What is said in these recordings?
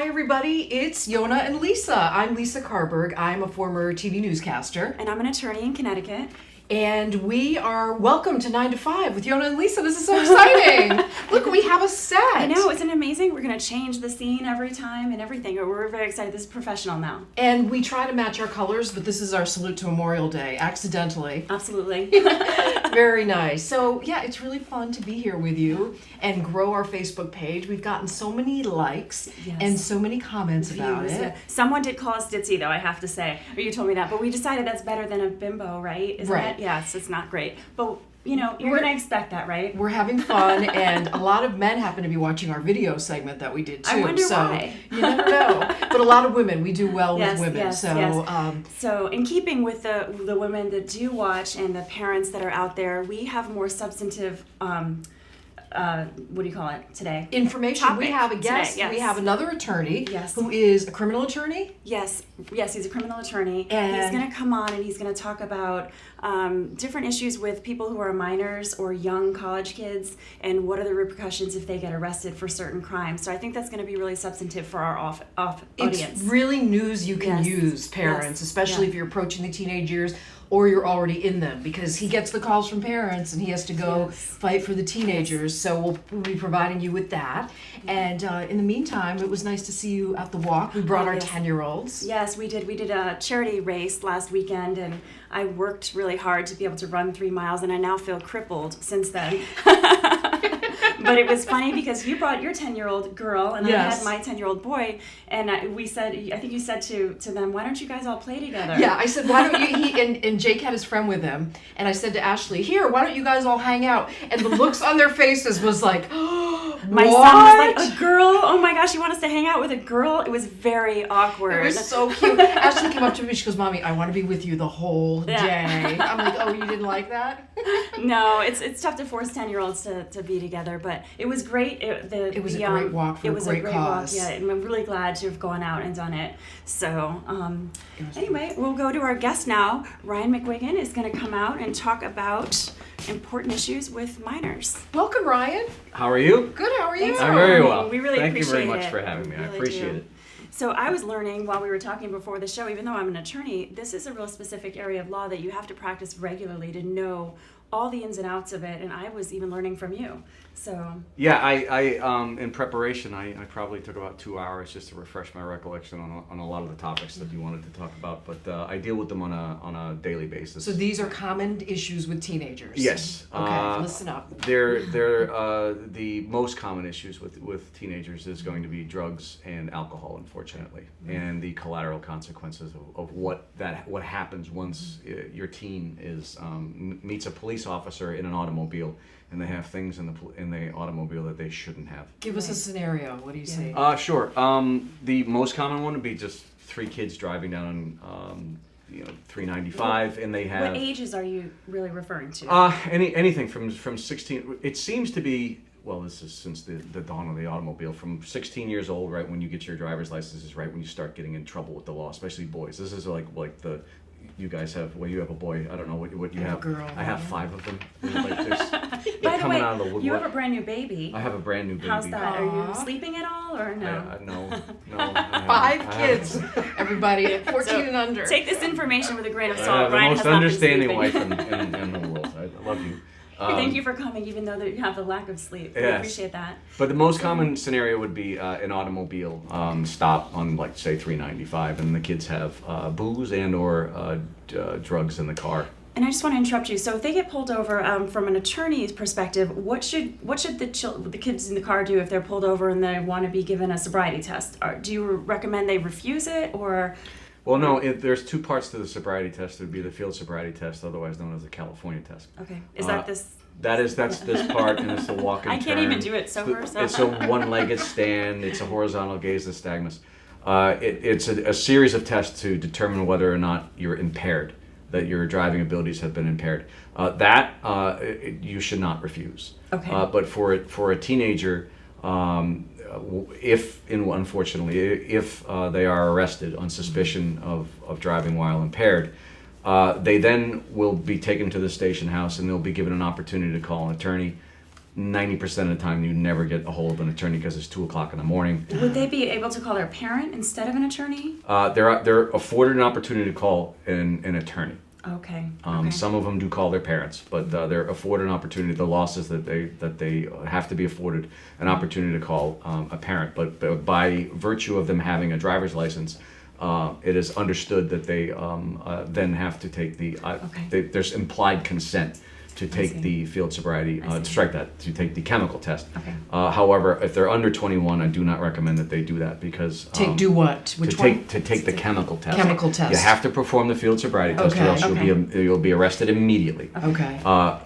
Hi everybody, it's Yona and Lisa. I'm Lisa Carberg. I'm a former TV newscaster. And I'm an attorney in Connecticut. And we are welcome to 9 to 5 with Yona and Lisa. This is so exciting. Look, we have a set. I know, isn't it amazing? We're going to change the scene every time and everything. We're very excited. This is professional now. And we try to match our colors, but this is our salute to Memorial Day, accidentally. Absolutely. Very nice. So, yeah, it's really fun to be here with you and grow our Facebook page. We've gotten so many likes and so many comments about it. Yeah. Someone did call us ditzy, though, I have to say. Or you told me that. But we decided that's better than a bimbo, right? Isn't right. it? Yes, it's not great. But, you know, you're going to expect that, right? We're having fun, and a lot of men happen to be watching our video segment that we did, too. I wonder why. You never know. But a lot of women, we do well with women. Yes. So in keeping with the women that do watch and the parents that are out there, we have more substantive what do you call it today? Information. Topic we have a guest. Today, yes. We have another attorney who is a criminal attorney. Yes, he's a criminal attorney. And he's going to come on and he's going to talk about different issues with people who are minors or young college kids and what are the repercussions if they get arrested for certain crimes. So I think that's going to be really substantive for our audience. It's really news you can use, parents, especially if you're approaching the teenage years or you're already in them, because he gets the calls from parents and he has to go fight for the teenagers. So we'll be providing you with that. And in the meantime, it was nice to see you at the walk. We brought our 10-year-olds. Yes, we did. We did a charity race last weekend, and I worked really hard to be able to run 3 miles, and I now feel crippled since then. But it was funny because you brought your 10-year-old girl, and I had my 10-year-old boy, and I think you said to them, why don't you guys all play together? Yeah, I said, why don't you, and Jake had his friend with him, and I said to Ashley, here, why don't you guys all hang out? And the looks on their faces was like, my son was like, a girl? Oh my gosh, you want us to hang out with a girl? It was very awkward. It was so cute. Ashley came up to me, she goes, Mommy, I want to be with you the whole day. I'm like, oh, you didn't like that? No, it's tough to force 10-year-olds to be together, but it was great. It was a great walk for a great cause. Walk, and I'm really glad to have gone out and done it. So anyway, we'll go to our guest now. Ryan McGuigan is going to come out and talk about important issues with minors. Welcome, Ryan. How are you? Good, how are you? I'm very well. We really Thank you very appreciate much it. for having me. I Really appreciate do. it. So I was learning while we were talking before the show, even though I'm an attorney, this is a real specific area of law that you have to practice regularly to know all the ins and outs of it, and I was even learning from you. So yeah, I in preparation, I probably took about 2 hours just to refresh my recollection on a lot of the topics that you wanted to talk about. But I deal with them on a daily basis. So these are common issues with teenagers. Yes. Okay, listen up. They're the most common issues with teenagers is going to be drugs and alcohol, unfortunately, and the collateral consequences of what happens once your teen meets a police officer in an automobile and they have things in the automobile that they shouldn't have. Give us a scenario. What do you see? Sure. The most common one would be just 3 kids driving down 395, and they have. What ages are you really referring to? Anything from 16. It seems to be. Well, this is since the dawn of the automobile. From 16 years old, right when you get your driver's license, is right when you start getting in trouble with the law, especially boys. This is like the. You guys have, you have a boy. I don't know what you have. A girl. I have 5 of them. By the way, out of the woodwork. You have a brand new baby. I have a brand new baby. How's that? Are you sleeping at all or no? No. 5 kids, everybody, 14 and under. Take this information with a grain of I salt. have the Ryan most has not been understanding sleeping. wife in the world. I love you. Thank you for coming, even though you have the lack of sleep. Yes. We appreciate that. But the most common scenario would be an automobile stop on, like, say, 395, and the kids have booze and or drugs in the car. And I just want to interrupt you. So if they get pulled over, from an attorney's perspective, what should the kids in the car do if they're pulled over and they want to be given a sobriety test? Do you recommend they refuse it, or? Well, no. There's 2 parts to the sobriety test. It would be the field sobriety test, otherwise known as the California test. Okay. Is that this? That's this part, and it's the walk and I can't turn. even do it sober. It's a one-legged stand. It's a horizontal gaze, nystagmus. It's a series of tests to determine whether or not you're impaired, that your driving abilities have been impaired. You should not refuse. Okay. But for a teenager, unfortunately, if they are arrested on suspicion of driving while impaired, they then will be taken to the station house and they'll be given an opportunity to call an attorney. 90% of the time you never get a hold of an attorney because it's 2 o'clock in the morning. Would they be able to call their parent instead of an attorney? They're afforded an opportunity to call an attorney. Okay. Some of them do call their parents, but they're afforded an opportunity. The law says that they have to be afforded an opportunity to call a parent. But by virtue of them having a driver's license, it is understood that they then have to take there's implied consent to take the field sobriety, to take the chemical test. Okay. However, if they're under 21, I do not recommend that they do that because do what? Which one? To take the chemical test. Chemical test. You have to perform the field sobriety test, or else you'll be arrested immediately. Okay.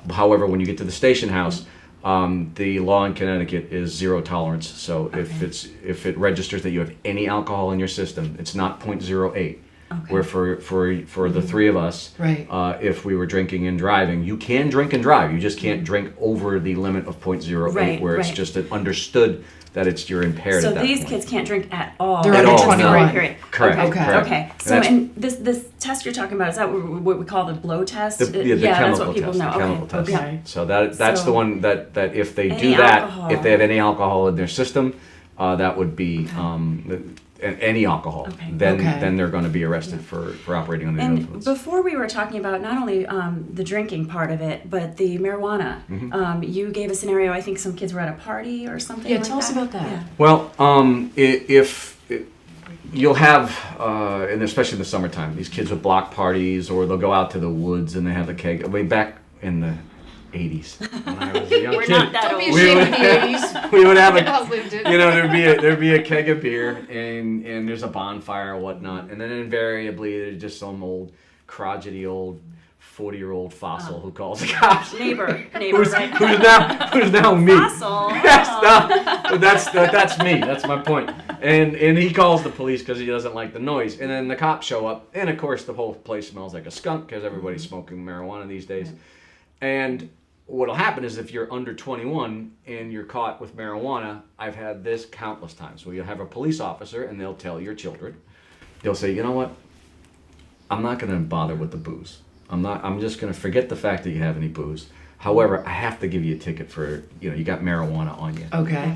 However, when you get to the station house, the law in Connecticut is zero tolerance. So if it registers that you have any alcohol in your system, it's not 0.08. Okay. Where for the three of us, Right. If we were drinking and driving, you can drink and drive. You just can't drink over the limit of 0.08, Right, where it's right. just understood that you're impaired So at that these point. kids can't drink at all. They're At under all, 21. no. Period. Correct. Okay. correct. Okay. And So, that's- and this test you're talking about, is that what we call the blow test? the that's chemical what people test. know. The chemical test. Okay. So that's So, the one that if they any do that, alcohol. if they have any alcohol in their system, that would be any alcohol. Okay. Then they're going to be arrested for operating under the And influence. before we were talking about not only the drinking part of it, but the marijuana. You gave a scenario. I think some kids were at a party or something. Yeah, like tell us about that. Yeah. Well, you'll have, and especially in the summertime, these kids with block parties, or they'll go out to the woods and they have a keg. I mean, back in the 80s, when I was a young We're kid, not that Don't be old. ashamed of the 80s. we would have We all lived it. there'd be a keg of beer, and there's a bonfire or whatnot, and then invariably there's just some old crotchety old 40-year-old fossil who calls the cops. Neighbor, Who's right? now me. Fossil. Yes, no, but that's me. That's my point. And he calls the police because he doesn't like the noise. And then the cops show up, and of course the whole place smells like a skunk because everybody's smoking marijuana these days. And what'll happen is if you're under 21 and you're caught with marijuana, I've had this countless times where you'll have a police officer and they'll tell your children, they'll say, you know what, I'm not going to bother with the booze. I'm just going to forget the fact that you have any booze. However, I have to give you a ticket for, you got marijuana on you. Okay.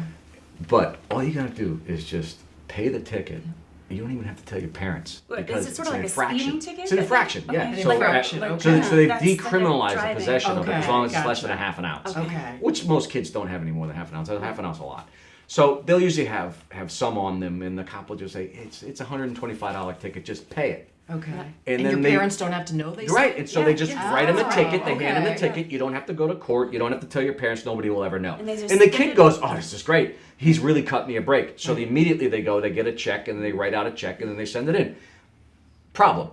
But all you got to do is just pay the ticket. You don't even have to tell your parents. What, is because it sort it's of an like a infraction. speeding ticket? It's an infraction, yeah. Okay. So, Infraction, so okay. so they've That's like decriminalized the driving. possession of it as Okay, long as it's less gotcha. than a half an ounce. Okay. Which most kids don't have any more than half an ounce. Half an ounce is a lot. So they'll usually have some on them, and the cop will just say, it's a $125 ticket, just pay it. Okay. And And then your they- parents don't have to know they Right, and so they just write them a ticket, they hand them the okay. ticket, you don't have to go to court, you don't have to tell your parents, nobody will ever know. And they just And the stick kid it- goes, oh, this is great, he's really cut me a break. So immediately they go, they get a check, and they write out a check, and then they send it in. Problem.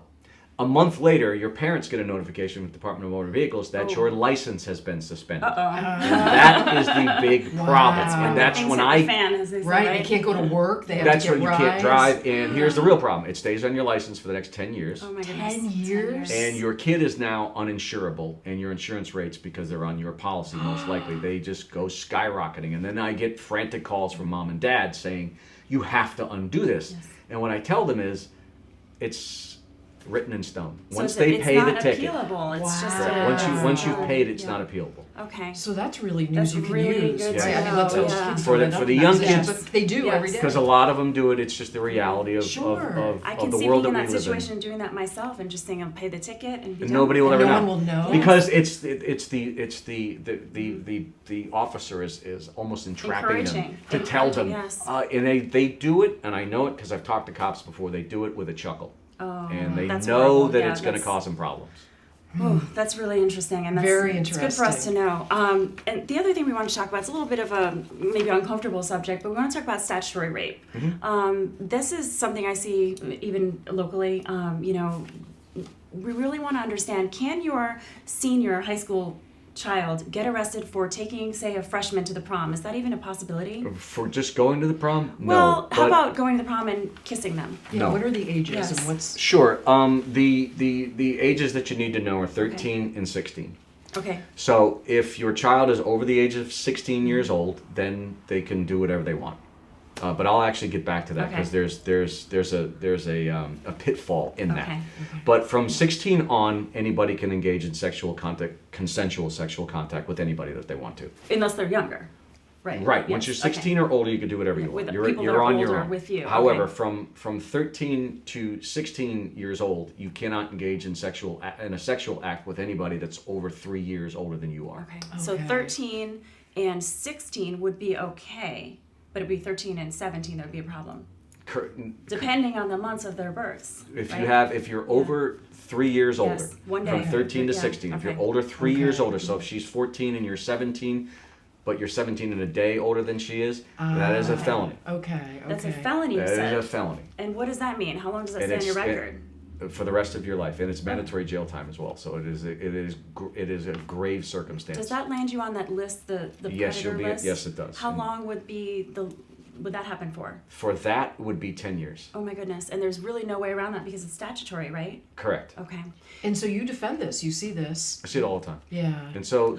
A month later, your parents get a notification from the Department of Motor Vehicles that your license has been suspended. And that is the big problem. And that's Things when hit I... the fan, as they say, Right, they can't go to work. They have That's to get when you can't rides. drive, and here's the real problem. It stays on your license for the next 10 years. Oh my goodness. 10 years? And your kid is now uninsurable, and your insurance rates, because they're on your policy most likely, they just go skyrocketing. And then I get frantic calls from mom and dad saying, you have to undo this. Yes. And what I tell them is, it's written in stone. So Once it's they pay the not ticket, appealable. It's just Wow. once you've paid, it's yeah. not appealable. Okay. So that's really news That's you can really use. good to Right? I mean, know, let's those yeah. kids For know the- that for the up. young Yeah, kids- but they do Yes. every day. Because a lot of them do it, it's just the reality of, Sure. I of can the see world being that in we that live situation in. doing that myself and just saying I'll pay the ticket and be And done. nobody will And ever no know. one will know? Because the officer is almost entrapping them Encouraging. to tell them. Yes. And they do it, and I know it because I've talked to cops before, they do it with a chuckle. Oh, And they that's know horrible. that Yeah, it's going to that's- cause them problems. Oh, that's really interesting, and that's Very It's good for us to know. And the other thing we want to talk about, it's a little bit of a maybe uncomfortable subject, but we want to talk about statutory rape. This is something I see even locally. We really want to understand: can your senior high school child get arrested for taking, say, a freshman to the prom? Is that even a possibility? For just going to the prom? Well, no. how but- about going to the prom and kissing them? Yeah, No. what are the ages Yes. and what's... Sure. The ages that you need to know are 13 and 16. Okay. So if your child is over the age of 16 years old, then they can do whatever they want. But I'll actually get back to that because Okay. there's a pitfall in that. Okay. But from 16 on, anybody can engage in consensual sexual contact with anybody that they want to. Unless they're younger. Right. Right. Once you're Yes, 16 or older, you can do whatever you With want. the people that are on your older own. with you. However, Okay. from 13 to 16 years old, you cannot engage in a sexual act with anybody that's over 3 years older than you are. Okay. So Okay. 13 and 16 would be okay, but it'd be 13 and 17 that would be a problem, Cur- depending on the months of their births. right? If you're over 3 years older, Yes, one from day. 13 to Yeah, 16, if you're okay. older 3 years Okay. older, so if she's 14 and you're 17, but you're 17 and a day older than she is, that is a Okay. felony. Okay. That's a okay. felony, you That said. is a felony. And what does that mean? How long does that And stay on your it's- record? For the rest of your life, and it's mandatory jail time as well. So it is a grave circumstance. Does that land you on that list, the Yes, predator list? yes, it does. How And long would that happen for? For that would be 10 years. Oh my goodness. And there's really no way around that because it's statutory, right? Correct. Okay. And so you defend this. You see this. I see it all the time. Yeah. And so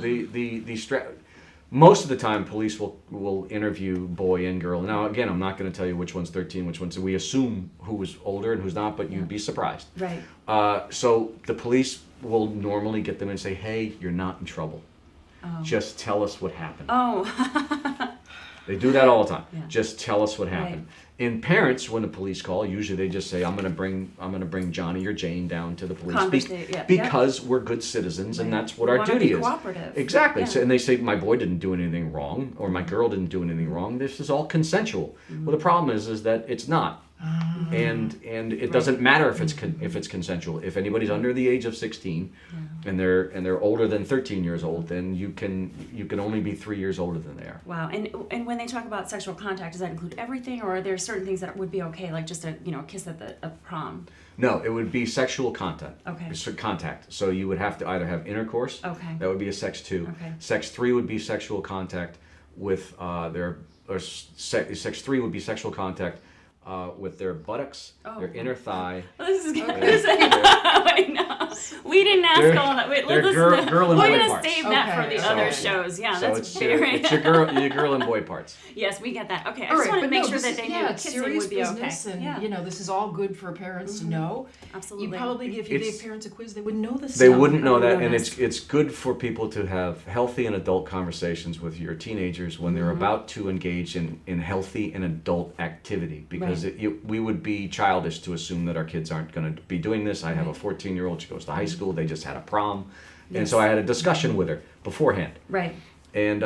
most of the time, police will interview boy and girl. Now, again, I'm not going to tell you which one's 13, which one's. We assume who was older and who's not, but you'd be surprised. Right. So the police will normally get them and say, "Hey, you're not in trouble. Oh. Just tell us what happened." Oh. They do that all the time. Yeah. Just tell us what happened. And parents, when the police call, usually they just say, "I'm going to bring Johnny or Jane down to the police because we're good citizens and that's what We our wanna duty be is." cooperative. Exactly. Yeah. So, and they say, "My boy didn't do anything wrong, or my girl didn't do anything wrong. This is all consensual." Well, the problem is that it's not. And it doesn't matter if it's consensual. If anybody's under the age of 16 and they're older than 13 years old, then you can only be 3 years older than they are. Wow. And when they talk about sexual contact, does that include everything, or are there certain things that would be okay, like just a kiss at the prom? No, it would be sexual contact. Okay. Contact. So you would have to either have intercourse. Okay. That would be a sex 2. Okay. Sex 3 would be sexual contact with sex 3 would be sexual contact with their buttocks, their inner thigh. This is their- Wait, no. We didn't ask They're- all that. Wait, they're let's girl and we're boy gonna parts. save that for Okay, the so- other shows. Yeah, So that's it's very. your girl and boy parts. Yes, we get that. Okay, I All just right, wanted to but make no, sure this that is, they knew yeah, it's kissing serious would be business, okay. and Yeah, this is all good for parents to know. absolutely. You probably, if you It's- gave parents a quiz, they would know this. They stuff. wouldn't know Oh, that, and goodness. it's good for people to have healthy and adult conversations with your teenagers when they're about to engage in healthy and adult activity, because we would be childish to assume that our kids aren't going to be doing this. I have a 14-year-old, she goes to high school, they just had a prom, and so I had a discussion with her beforehand. Right. And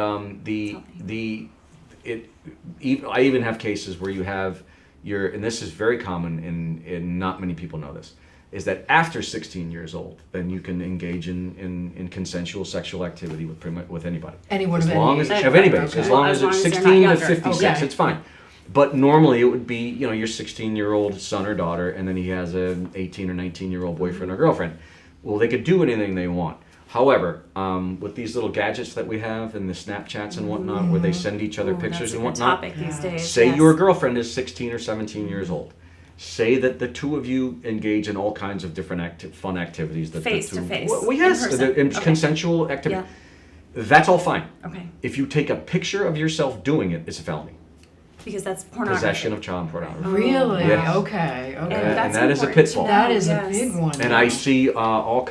I even have cases where you have and this is very common and not many people know this, is that after 16 years old, then you can engage in consensual sexual activity with anybody. Anyone as of long any as age. of anybody, Okay. as long as it's they're not 16 to younger. 56, Okay. it's fine. But normally it would be, your 16-year-old son or daughter, and then he has an 18 or 19-year-old boyfriend or girlfriend. Well, they could do anything they want. However, with these little gadgets that we have and the Snapchats and whatnot, where they send each other Ooh, pictures that's a and good whatnot, topic these days. say yes. your girlfriend is 16 or 17 years old. Say that the two of you engage in all kinds of different fun activities. Face to face, Well, yes, in person. in Okay. consensual activity. Yeah. That's all fine. Okay. If you take a picture of yourself doing it, it's a felony. Because that's pornography. Possession of child pornography. Really? Yes. Okay. And Okay. that's that is a important to pitfall. know, That is yes. a big one. And I see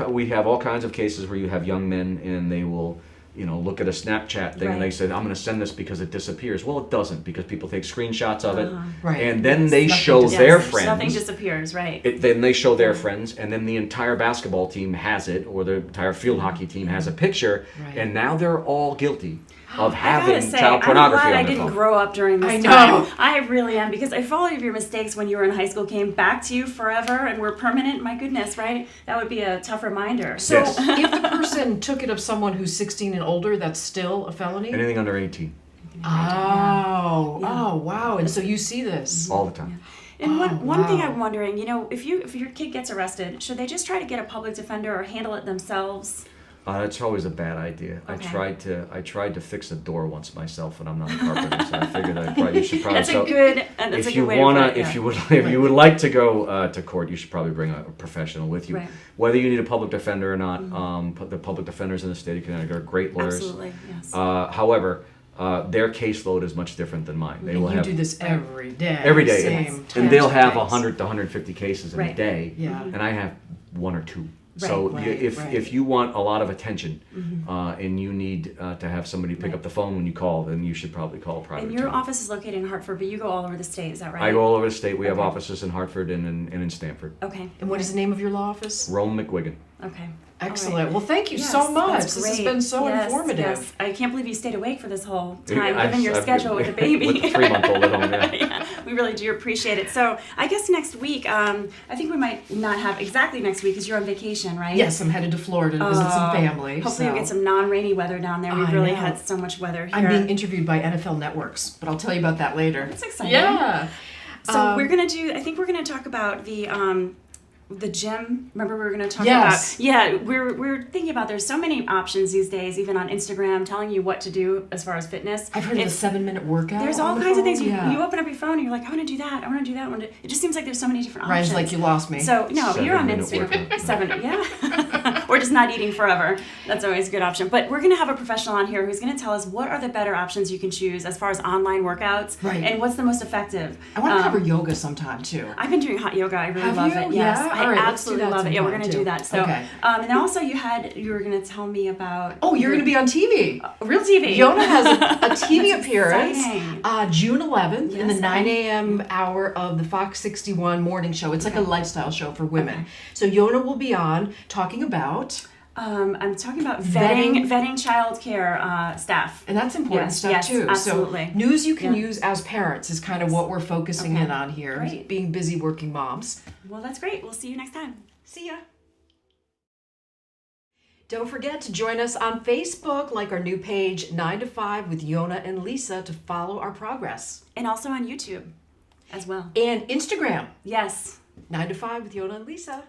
we have all kinds of cases where you have young men and they will, look at a Snapchat thing and they Right. say, "I'm going to send this because it disappears." Well, it doesn't, because people take screenshots of it, Right. and then Yes. they Nothing show dis- their Yes, friends. Nothing disappears, right? Then they show their friends, and then the entire basketball team has it, or the entire field hockey team has a picture, Right. and now they're all guilty of I having gotta say, child pornography I'm glad on I their didn't phone. grow up during this I time. know. I really am, because if all of your mistakes when you were in high school came back to you forever and were permanent, my goodness, right? That would be a tough reminder. So Yes. if the person took it of someone who's 16 and older, that's still a felony? Anything under 18, Oh, Yeah. oh, wow. And so you see this. all the time. And Oh, one thing wow. I'm wondering, if your kid gets arrested, should they just try to get a public defender or handle it themselves? That's always a bad idea. Okay. I tried to fix a door once myself, and I'm not a carpenter, so I figured you should probably. That's a good way to put it, if yeah. you would like to go to court, you should probably bring a professional with you. Right. Whether you need a public defender or not, the public defenders in the state of Connecticut are great lawyers. Absolutely, yes. However, their caseload is much different than mine. They will you have do this every day. every day, Same and they'll have times. 100 to 150 cases in a Right. day, Yeah. and I have 1 or 2. Right. So Right, if right. if you want a lot of attention and you need to have somebody pick Right. up the phone when you call, then you should probably call a private And your attorney. office is located in Hartford, but you go all over the state. Is that right? I go all over the state. We have Okay. offices in Hartford and in Stanford. Okay. And what is the name of your law office? Ryan McGuigan. Okay. Excellent. All right. Well, thank you Yes, so much. that's This has great. been so Yes, informative. Yes. I can't believe you stayed awake for this whole time, I've- given your I've- schedule with the baby. With the 3-month-old at home, yeah. Yeah, we really do appreciate it. So I guess next week, I think we might not have exactly next week because you're on vacation, right? Yes, I'm headed to Florida to visit some family. Hopefully so. you'll get some non-rainy weather down there. We've I really know. had so much weather here. I'm being interviewed by NFL networks, but I'll tell you about that later. That's exciting. Yeah. So we're gonna do. I think we're gonna talk about the gym. Remember we were gonna talk Yes. about. Yeah, we're thinking about. There's so many options these days, even on Instagram, telling you what to do as far as fitness. I've heard of the 7-minute workout. There's on all the kinds of phone. things. You, Yeah. you open up your phone and you're like, I want to do that. I want to do that. It just seems like there's so many different options. Ryan's like, you lost me. So no, you're on 7-minute Instagram. workout. 7, yeah. Or just not eating forever. That's always a good option. But we're gonna have a professional on here who's gonna tell us what are the better options you can choose as far as online workouts, Right. and what's the most effective. I want to cover yoga sometime too. I've been doing hot yoga. I really Have love you? it. Yes, Yeah? I All right, let's do absolutely that love it. Yeah, we're sometime, gonna too. do that. So, Okay. and then also you were gonna tell me about. Oh, you're going to be on TV. real TV. Yona has a TV That's appearance exciting. June 11th in the Yes, 9 a.m. hour of the Fox 61 morning show. It's like a lifestyle show for women. Okay. So Yona will be on talking about, I'm talking about Vetting. vetting childcare staff. and that's important Yes, stuff yes, too. absolutely. So news you can Yeah. use as parents is kind of what we're focusing Okay. in on here, Great. being busy working moms. Well, that's great. We'll see you next time. See ya. Don't forget to join us on Facebook, like our new page 9 to 5 with Yona and Lisa to follow our progress. And also on YouTube as well. And Instagram, Yes. 9 to 5 with Yona and Lisa.